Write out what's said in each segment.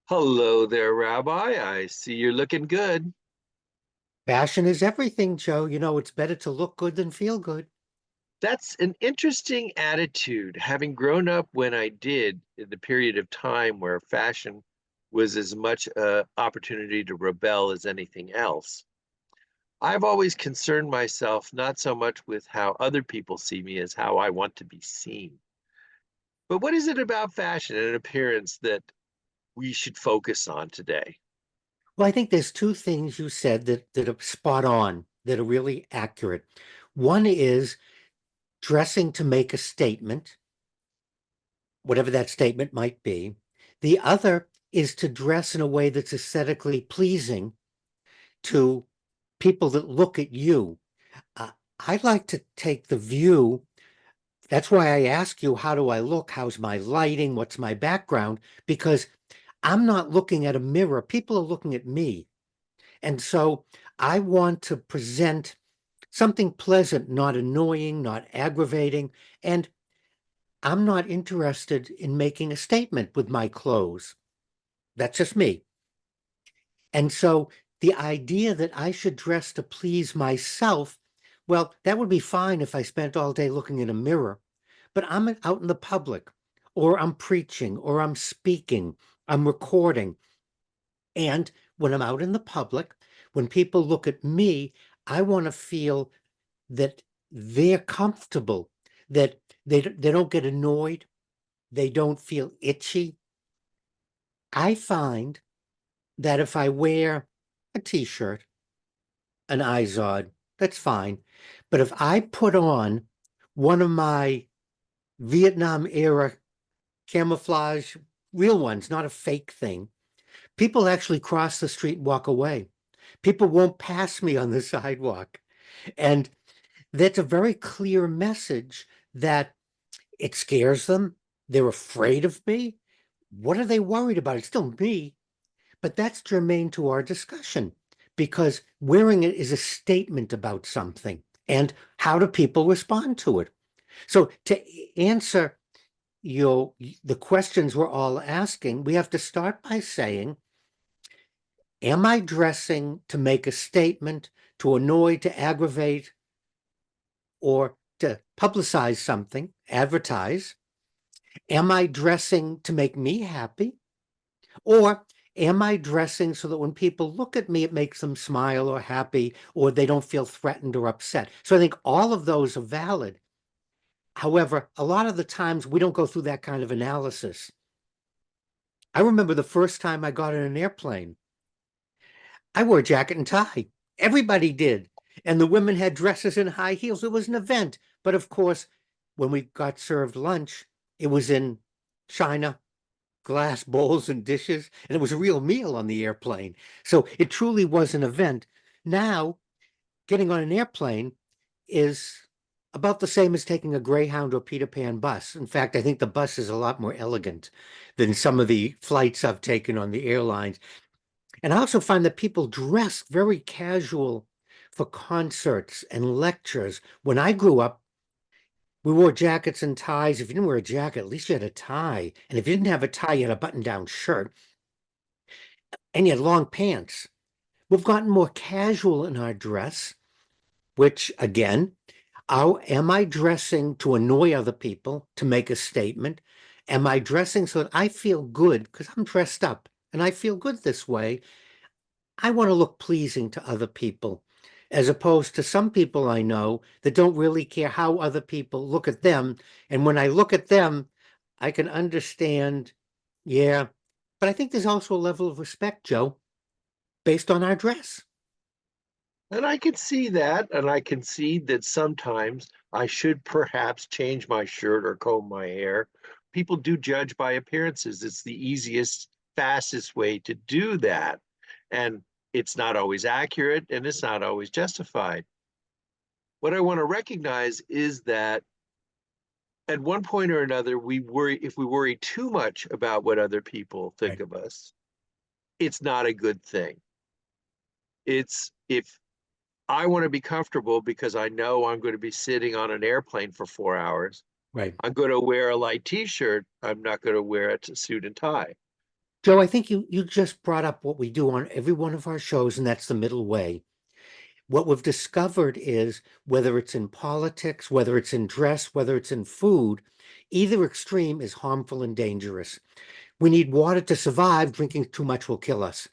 Hello there, Rabbi. I see you're looking good. Fashion is everything, Joe. It's better to look good than feel good. That's an interesting attitude. Having grown up when I did in the period of time where fashion was as much an opportunity to rebel as anything else, I've always concerned myself not so much with how other people see me as how I want to be seen. But what is it about fashion and appearance that we should focus on today? Well, I think there's two things you said that are spot on, that are really accurate. One is dressing to make a statement, whatever that statement might be. The other is to dress in a way that's aesthetically pleasing to people that look at you. Uh, I like to take the view. That's why I ask you, how do I look? How's my lighting? What's my background? Because I'm not looking at a mirror. People are looking at me. And so I want to present something pleasant, not annoying, not aggravating. And I'm not interested in making a statement with my clothes. That's just me. And so the idea that I should dress to please myself, well, that would be fine if I spent all day looking in a mirror. But I'm out in the public, or I'm preaching, or I'm speaking, I'm recording. And when I'm out in the public, when people look at me, I want to feel that they're comfortable, that they don't get annoyed, they don't feel itchy. I find that if I wear a t-shirt, an Izod, that's fine. But if I put on one of my Vietnam era camouflage, real ones, not a fake thing, people actually cross the street and walk away. People won't pass me on the sidewalk. And that's a very clear message that it scares them. They're afraid of me. What are they worried about? It's still me. But that's germane to our discussion because wearing it is a statement about something. And how do people respond to it? So to answer your the questions we're all asking, we have to start by saying, am I dressing to make a statement, to annoy, to aggravate, or to publicize something, advertise? Am I dressing to make me happy? Or am I dressing so that when people look at me, it makes them smile or happy, or they don't feel threatened or upset? So I think all of those are valid. However, a lot of the times we don't go through that kind of analysis. I remember the first time I got in an airplane, I wore a jacket and tie. Everybody did. And the women had dresses and high heels. It was an event. But of course, when we got served lunch, it was in China, glass bowls and dishes, and it was a real meal on the airplane. So it truly was an event. Now, getting on an airplane is about the same as taking a Greyhound or Peter Pan bus. In fact, I think the bus is a lot more elegant than some of the flights I've taken on the airlines. And I also find that people dress very casual for concerts and lectures. When I grew up, we wore jackets and ties. If you didn't wear a jacket, at least you had a tie. And if you didn't have a tie, you had a button-down shirt and you had long pants. We've gotten more casual in our dress, which again, am I dressing to annoy other people, to make a statement? Am I dressing so that I feel good because I'm dressed up and I feel good this way? I want to look pleasing to other people, as opposed to some people I know that don't really care how other people look at them. And when I look at them, I can understand, yeah. But I think there's also a level of respect, Joe, based on our dress. And I can see that, and I can see that sometimes I should perhaps change my shirt or comb my hair. People do judge by appearances. It's the easiest, fastest way to do that. And it's not always accurate and it's not always justified. What I want to recognize is that at one point or another, we worry if we worry too much about what other people think Right. of us, it's not a good thing. It's if I want to be comfortable because I know I'm going to be sitting on an airplane for 4 hours. Right. I'm going to wear a light t-shirt. I'm not going to wear a suit and tie. Joe, I think you just brought up what we do on every one of our shows, and that's the middle way. What we've discovered is whether it's in politics, whether it's in dress, whether it's in food, either extreme is harmful and dangerous. We need water to survive. Drinking too much will kill us.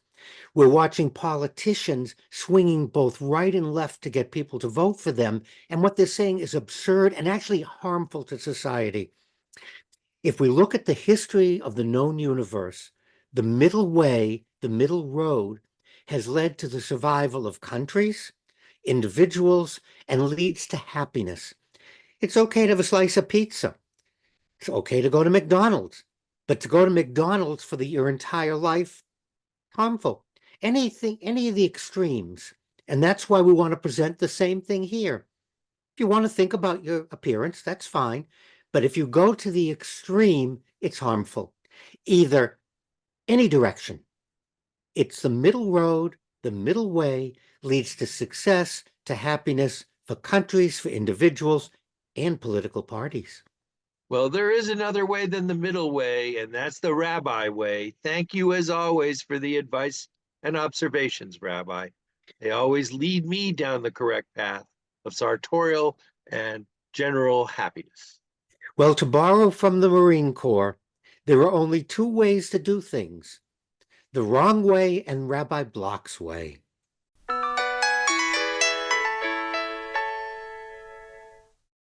We're watching politicians swinging both right and left to get people to vote for them. And what they're saying is absurd and actually harmful to society. If we look at the history of the known universe, the middle way, the middle road, has led to the survival of countries, individuals, and leads to happiness. It's okay to have a slice of pizza. It's okay to go to McDonald's. But to go to McDonald's for your entire life, harmful. Anything, any of the extremes. And that's why we want to present the same thing here. If you want to think about your appearance, that's fine. But if you go to the extreme, it's harmful. Either any direction. It's the middle road, the middle way leads to success, to happiness for countries, for individuals, and political parties. Well, there is another way than the middle way, and that's the rabbi way. Thank you, as always, for the advice and observations, Rabbi. They always lead me down the correct path of sartorial and general happiness. Well, to borrow from the Marine Corps, there are only two ways to do things, the wrong way and Rabbi Bloch's way.